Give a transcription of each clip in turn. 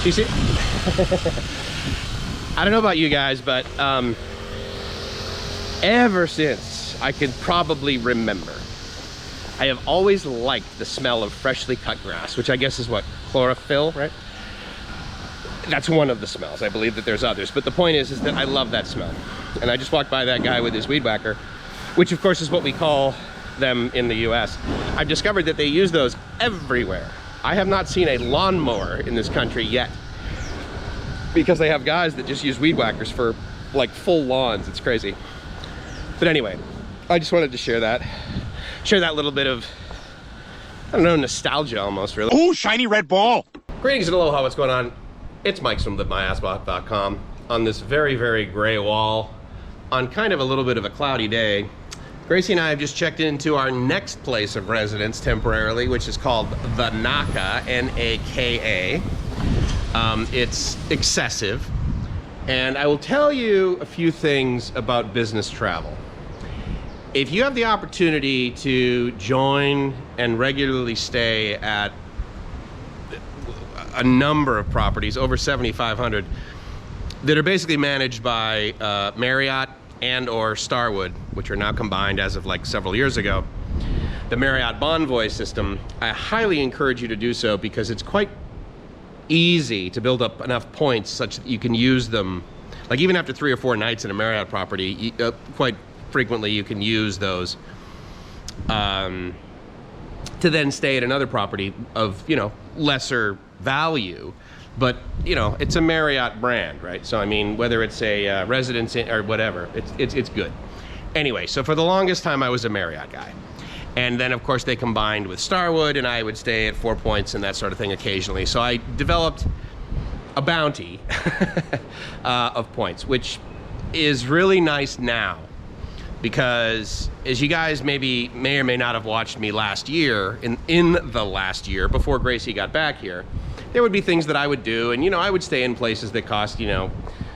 You see? I don't know about you guys, but ever since I can probably remember, I have always liked the smell of freshly cut grass, which I guess is what, chlorophyll, right? That's one of the smells. I believe that there's others, but the point is that I love that smell. And I just walked by that guy with his weed whacker, which of course is what we call them in the US. I've discovered that they use those everywhere. I have not seen a lawnmower in this country yet, because they have guys that just use weed whackers for like full lawns. It's crazy. But anyway, I just wanted to share that little bit of, I don't know, nostalgia almost, really. Ooh, shiny red ball. Greetings and aloha, what's going on? It's Mike from livemyassboff.com on this very, very gray wall on kind of a little bit of a cloudy day. Gracie and I have just checked into our next place of residence temporarily, which is called the Naka, N-A-K-A. It's excessive, and I will tell you a few things about business travel. If you have the opportunity to join and regularly stay at a number of properties, over 7,500, that are basically managed by Marriott and or Starwood, which are now combined as of like several years ago, the Marriott Bonvoy system, I highly encourage you to do so, because it's quite easy to build up enough points such that you can use them, like even after 3 or 4 nights in a Marriott property, quite frequently you can use those to then stay at another property of, you know, lesser value, but you know, it's a Marriott brand, right? So I mean, whether it's a residence or whatever, it's good. Anyway, so for the longest time I was a Marriott guy, and then of course they combined with Starwood, and I would stay at 4 Points and that sort of thing occasionally. So I developed a bounty of points, which is really nice now, because as you guys may or may not have watched me last year, in the last year before Gracie got back here, there would be things that I would do, and you know, I would stay in places that cost, you know,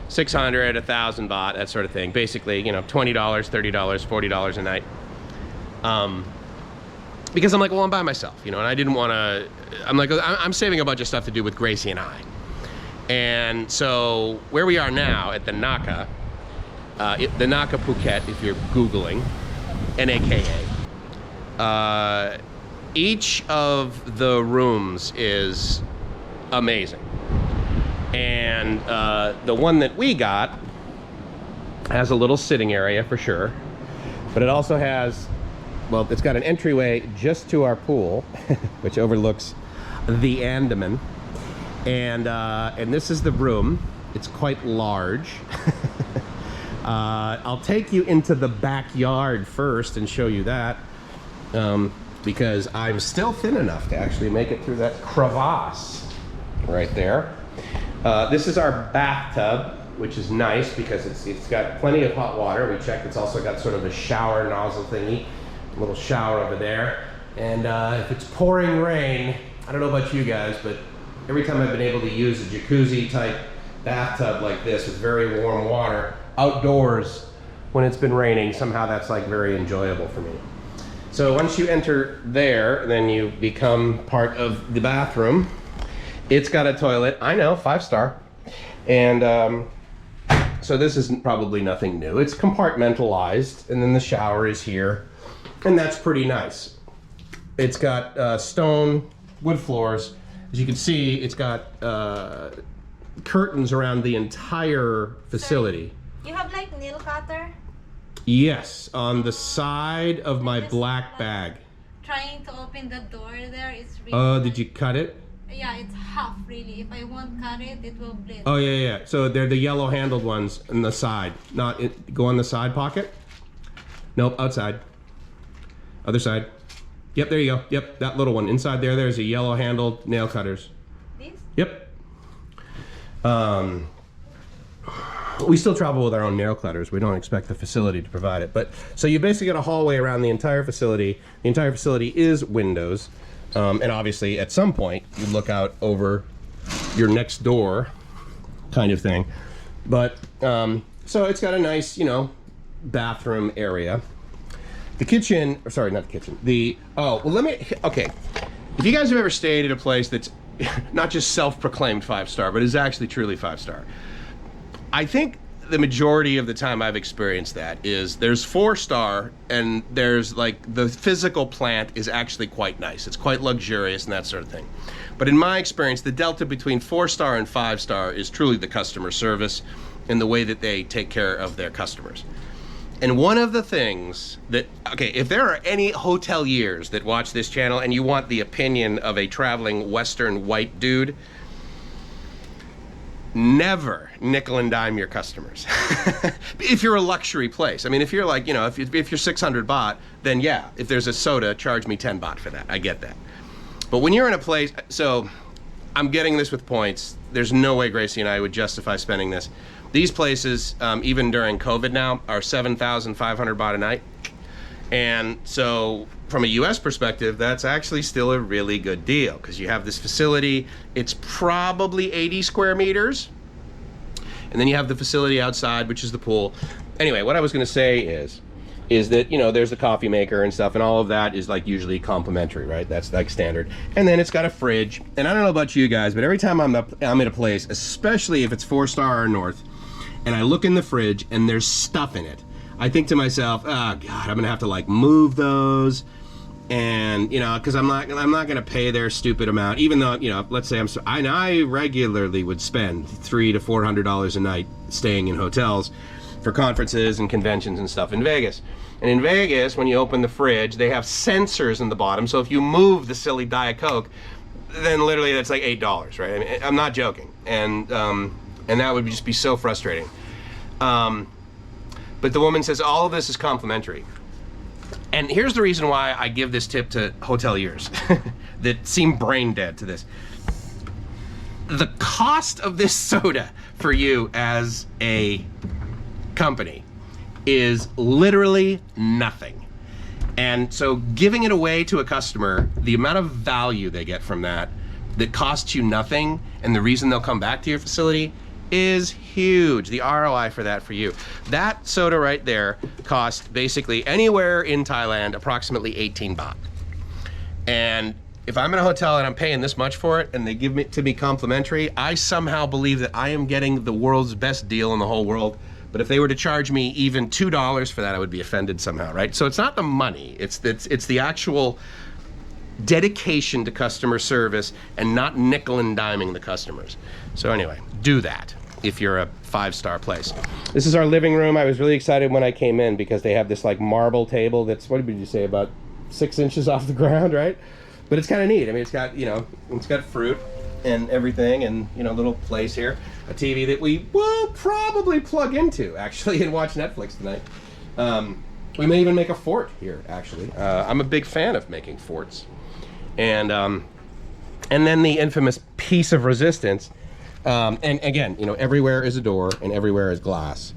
600, 1,000 baht, that sort of thing. Basically, you know, $20, $30, $40 a night. Because I'm like, well, I'm by myself, you know, and I didn't want to, I'm like, I'm saving a bunch of stuff to do with Gracie and I. And so where we are now at the Naka, the Naka Phuket, if you're Googling, N-A-K-A, each of the rooms is amazing. And the one that we got has a little sitting area for sure, but it also has, well, it's got an entryway just to our pool, which overlooks the Andaman. And this is the room. It's quite large. I'll take you into the backyard first and show you that, because I'm still thin enough to actually make it through that crevasse right there. This is our bathtub, which is nice because it's got plenty of hot water. We checked, it's also got sort of a shower nozzle thingy, a little shower over there. And if it's pouring rain, I don't know about you guys, but every time I've been able to use a jacuzzi type bathtub like this with very warm water outdoors when it's been raining, somehow that's like very enjoyable for me. So once you enter there, then you become part of the bathroom. It's got a toilet, I know, 5-star. And so this isn't probably nothing new. It's compartmentalized, and then the shower is here, and that's pretty nice. It's got stone wood floors. As you can see, it's got curtains around the entire facility. You have like nail cutter? Yes, on the side of my black bag. Trying to open the door there, it's really Oh, did you cut it? Yeah, it's half really. If I won't cut it, it will bleed. Oh yeah. So they're the yellow handled ones on the side. Not it, go on the side pocket? Nope, outside. Other side. Yep, there you go. Yep, that little one. Inside there's a yellow handled nail cutters. This? Yep. We still travel with our own nail cutters. We don't expect the facility to provide it. But so you basically get a hallway around the entire facility. The entire facility is windows. And obviously at some point you look out over your next door kind of thing. But so it's got a nice, you know, bathroom area. The kitchen, or sorry, not the kitchen. Okay. If you guys have ever stayed at a place that's not just self-proclaimed 5-star, but is actually truly 5-star. I think the majority of the time I've experienced that is there's 4-star and there's like the physical plant is actually quite nice. It's quite luxurious and that sort of thing. But in my experience, the delta between 4-star and 5-star is truly the customer service and the way that they take care of their customers. And one of the things that, okay, if there are any hoteliers that watch this channel and you want the opinion of a traveling Western white dude, never nickel and dime your customers. If you're a luxury place. I mean, if you're like, you know, if you're 600 baht, then yeah, if there's a soda, charge me 10 baht for that. I get that. But when you're in a place, so I'm getting this with points. There's no way Gracie and I would justify spending this. These places, even during COVID now, are 7,500 baht a night. And so from a US perspective, that's actually still a really good deal because you have this facility. It's probably 80 square meters. And then you have the facility outside, which is the pool. Anyway, what I was going to say is that, you know, there's a coffee maker and stuff, and all of that is like usually complimentary, right? That's like standard. And then it's got a fridge. And I don't know about you guys, but every time I'm at a place, especially if it's 4-star or north, and I look in the fridge and there's stuff in it, I think to myself, oh God, I'm gonna have to like move those, and you know, because I'm not gonna pay their stupid amount, even though, you know, let's say I regularly would spend $300 to $400 a night staying in hotels for conferences and conventions and stuff in Vegas. And in Vegas, when you open the fridge, they have sensors in the bottom, so if you move the silly Diet Coke, then literally that's like $8, right? I mean, I'm not joking, and that would just be so frustrating. But the woman says all of this is complimentary. And here's the reason why I give this tip to hoteliers that seem brain dead to this. The cost of this soda for you as a company is literally nothing. And so giving it away to a customer, the amount of value they get from that costs you nothing, and the reason they'll come back to your facility is huge. The ROI for that for you. That soda right there cost basically anywhere in Thailand approximately 18 baht. And if I'm in a hotel and I'm paying this much for it and they give it to me complimentary, I somehow believe that I am getting the world's best deal in the whole world. But if they were to charge me even $2 for that, I would be offended somehow, right? So it's not the money, it's the actual dedication to customer service and not nickel and diming the customers. So anyway, do that if you're a 5-star place. This is our living room. I was really excited when I came in because they have this like marble table that's, what did you say, about 6 inches off the ground, right? But it's kind of neat. I mean, it's got, you know, it's got fruit and everything, and, you know, little place here, a TV that we will probably plug into actually and watch Netflix tonight. We may even make a fort here, actually. I'm a big fan of making forts. And then the infamous piece of resistance. And again, you know, everywhere is a door and everywhere is glass.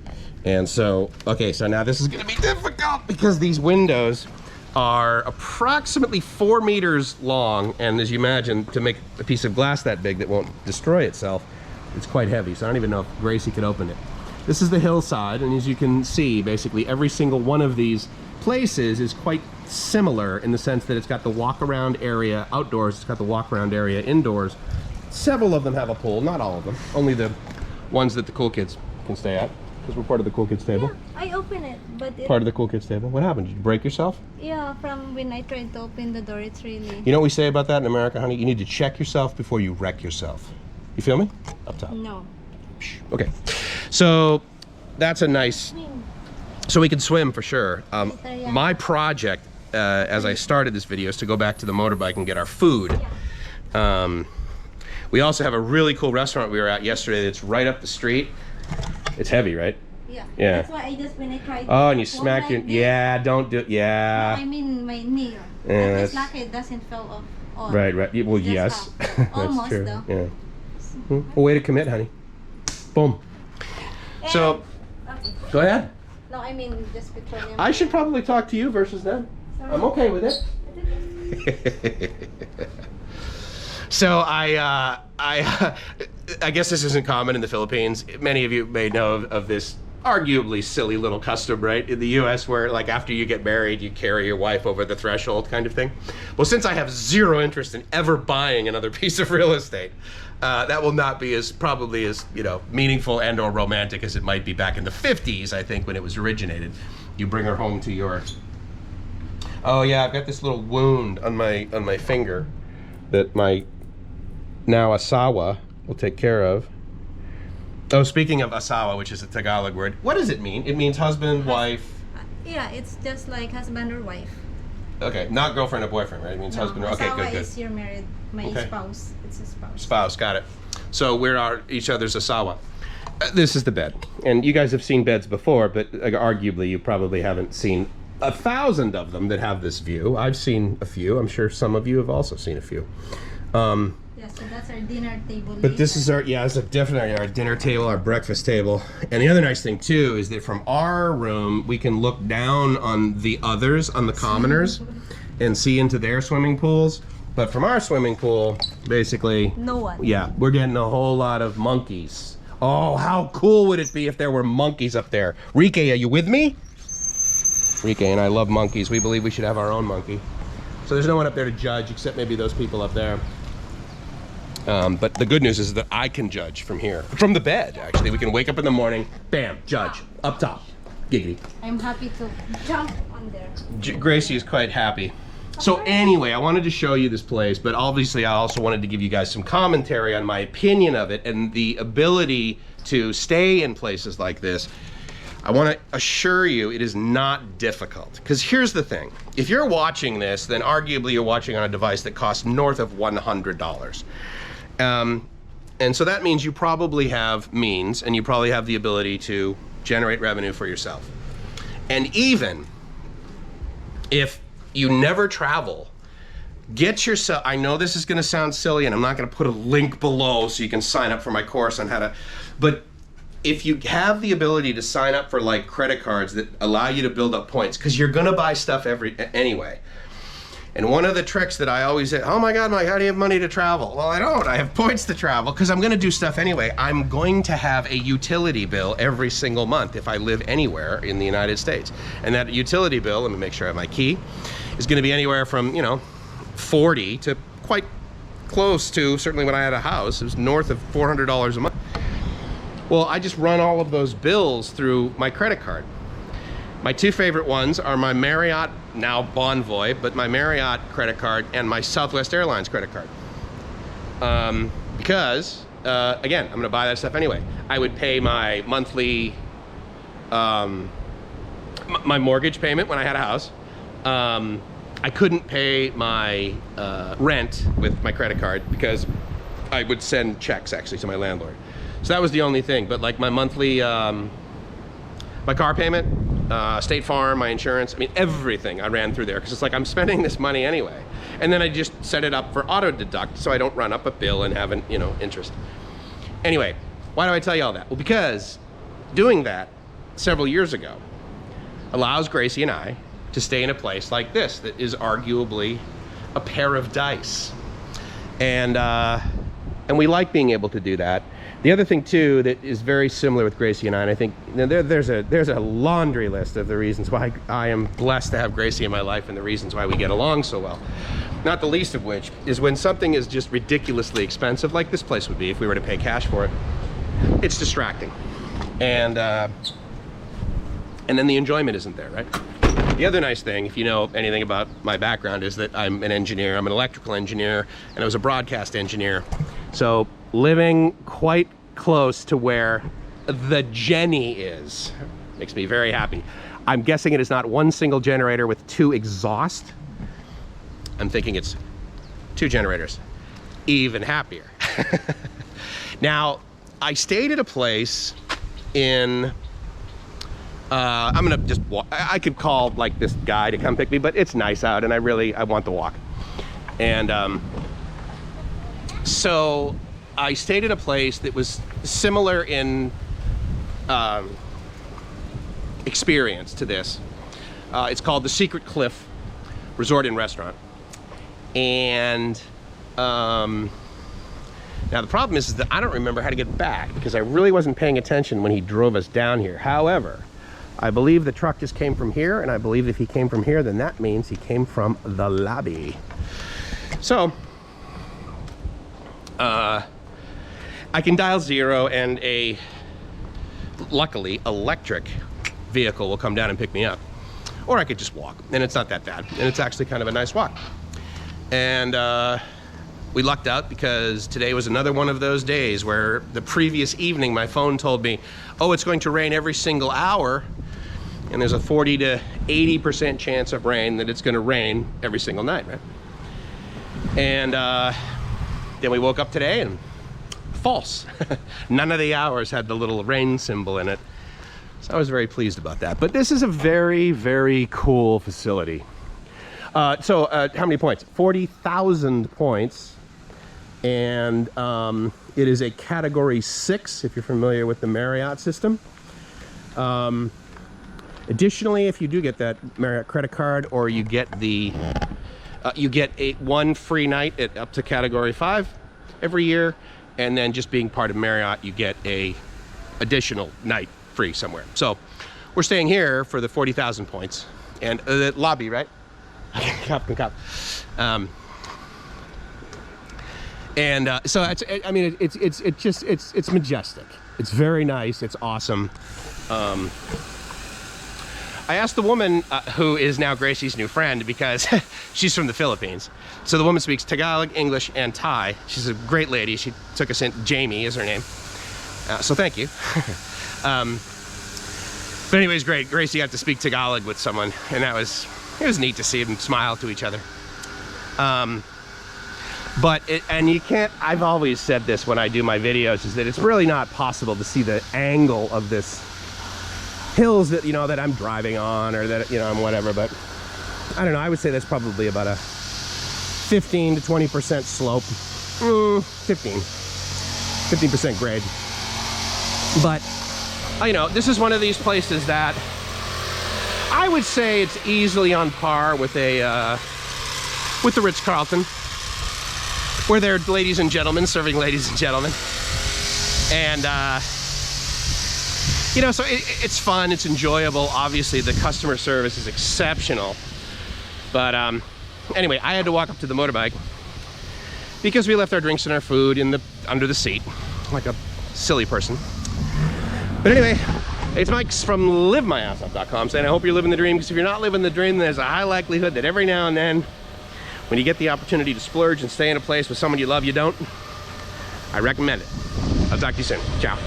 And so, okay, so now this is gonna be difficult because these windows are approximately 4 meters long. And as you imagine, to make a piece of glass that big that won't destroy itself, it's quite heavy. So I don't even know if Gracie could open it. This is the hillside, and as you can see, basically every single one of these places is quite similar in the sense that it's got the walk-around area outdoors, it's got the walk-around area indoors. Several of them have a pool, not all of them. Only the ones that the cool kids can stay at, because we're part of the cool kids table. Yeah, I open it, but Part of the cool kids table. What happened? Did you break yourself? Yeah, from when I tried to open the door, it's really... You know what we say about that in America, honey? You need to check yourself before you wreck yourself. You feel me? Up top. No. Okay. So that's a nice... So we can swim for sure. My project, as I started this video, is to go back to the motorbike and get our food. We also have a really cool restaurant we were at yesterday that's right up the street. It's heavy, right? Yeah. Yeah. That's why I just, when I tried... Oh, and you smacked your... Yeah, don't do it. Yeah. No, I mean my knee. Yeah, It's lucky it doesn't fall off. On. Right, right. Well, Just yes. half. That's Almost, true. though. Yeah. Well, way to commit, honey. Boom. And, So, okay. go ahead. No, I mean just petroleum. I should probably talk to you versus them. Sorry. I'm okay with it. So I guess this isn't common in the Philippines. Many of you may know of this arguably silly little custom, right? In the US where like after you get married, you carry your wife over the threshold kind of thing. Well, since I have zero interest in ever buying another piece of real estate, that will not be probably as, you know, meaningful and or romantic as it might be back in the 50s, I think, when it was originated. You bring her home to your, oh yeah, I've got this little wound on my finger that my now asawa will take care of. Oh, speaking of asawa, which is a Tagalog word, what does it mean? It means husband, wife. Yeah, it's just like husband or wife. Okay, not girlfriend or boyfriend, right? It means husband. Okay, asawa good, good. is you're married. My Okay. spouse. It's a spouse. Spouse, got it. So we're each other's asawa. This is the bed, and you guys have seen beds before, but arguably you probably haven't seen 1,000 of them that have this view. I've seen a few. I'm sure some of you have also seen a few. Yeah, so that's our dinner table. But this is this is definitely our dinner table, our breakfast table. And the other nice thing too is that from our room, we can look down on the others, on the commoners, and see into their swimming pools. But from our swimming pool, basically, no one. yeah, we're getting a whole lot of monkeys. Oh, how cool would it be if there were monkeys up there? Rike, are you with me? Rike and I love monkeys. We believe we should have our own monkey. So there's no one up there to judge except maybe those people up there. But the good news is that I can judge from here. From the bed, actually. We can wake up in the morning, bam, judge, up top. Giggity. I'm happy to jump on there. Gracie is quite happy. So anyway, I wanted to show you this place, but obviously I also wanted to give you guys some commentary on my opinion of it and the ability to stay in places like this. I want to assure you it is not difficult. Because here's the thing. If you're watching this, then arguably you're watching on a device that costs north of $100. And so that means you probably have means and you probably have the ability to generate revenue for yourself. And even if you never travel, get yourself, I know this is going to sound silly and I'm not going to put a link below so you can sign up for my course on how to, but if you have the ability to sign up for like credit cards that allow you to build up points, because you're going to buy stuff anyway. And one of the tricks that I always say, oh my God, Mike, how do you have money to travel? Well, I don't. I have points to travel because I'm going to do stuff anyway. I'm going to have a utility bill every single month if I live anywhere in the United States. And that utility bill, let me make sure I have my key, is going to be anywhere from, you know, 40 to quite close to, certainly when I had a house, it was north of $400 a month. Well, I just run all of those bills through my credit card. My two favorite ones are my Marriott, now Bonvoy, but my Marriott credit card and my Southwest Airlines credit card. Because, again, I'm gonna buy that stuff anyway. I would pay my monthly, my mortgage payment when I had a house. I couldn't pay my rent with my credit card because I would send checks actually to my landlord. So that was the only thing, but like my monthly, my car payment, State Farm, my insurance, I mean, everything I ran through there because it's like I'm spending this money anyway. And then I just set it up for auto deduct so I don't run up a bill and have an, you know, interest. Anyway, why do I tell you all that? Well, because doing that several years ago allows Gracie and I to stay in a place like this that is arguably a pair of dice. And we like being able to do that. The other thing too that is very similar with Gracie and I, and I think there's a laundry list of the reasons why I am blessed to have Gracie in my life and the reasons why we get along so well. Not the least of which is when something is just ridiculously expensive, like this place would be if we were to pay cash for it, it's distracting. And then the enjoyment isn't there, right? The other nice thing, if you know anything about my background, is that I'm an engineer. I'm an electrical engineer, and I was a broadcast engineer. So living quite close to where the Jenny is makes me very happy. I'm guessing it is not one single generator with 2 exhaust. I'm thinking it's 2 generators. Even happier. Now, I stayed at a place in, I'm gonna just walk. I could call like this guy to come pick me, but it's nice out and I want the walk. And so I stayed at a place that was similar in experience to this. It's called the Secret Cliff Resort and Restaurant. And Now the problem is that I don't remember how to get back because I really wasn't paying attention when he drove us down here. However, I believe the truck just came from here, and I believe if he came from here, then that means he came from the lobby. So, I can dial 0 and a, luckily, electric vehicle will come down and pick me up. Or I could just walk, and it's not that bad. And it's actually kind of a nice walk. And we lucked out because today was another one of those days where the previous evening my phone told me, oh, it's going to rain every single hour. And there's a 40 to 80% chance of rain that it's going to rain every single night, right? And then we woke up today and false. None of the hours had the little rain symbol in it. So I was very pleased about that. But this is a very, very cool facility. So how many points? 40,000 points. And it is a category 6, if you're familiar with the Marriott system. Additionally, if you do get that Marriott credit card, or you get the one free night at up to category 5 every year, and then just being part of Marriott, you get a additional night free somewhere. So we're staying here for the 40,000 points, and the lobby, right? Cop. So it's, I mean, it's majestic. It's very nice. It's awesome. I asked the woman who is now Gracie's new friend, because she's from the Philippines. So the woman speaks Tagalog, English, and Thai. She's a great lady. She took us in. Jamie is her name. So thank you. But anyways, great. Gracie got to speak Tagalog with someone, and it was neat to see them smile to each other. And you can't, I've always said this when I do my videos, is that it's really not possible to see the angle of this hills that, you know, that I'm driving on, or that, you know, I'm whatever, but I don't know, I would say that's probably about a 15 to 20% slope. 15% grade. But, you know, this is one of these places that I would say it's easily on par with the Ritz-Carlton, where they're ladies and gentlemen serving ladies and gentlemen. And, you know, so it's fun, it's enjoyable. Obviously, the customer service is exceptional. But anyway, I had to walk up to the motorbike because we left our drinks and our food under the seat, like a silly person. But anyway, it's Mike from LiveMyAssOff.com saying I hope you're living the dream, because if you're not living the dream, there's a high likelihood that every now and then, when you get the opportunity to splurge and stay in a place with someone you love, you don't. I recommend it. I'll talk to you soon. Ciao.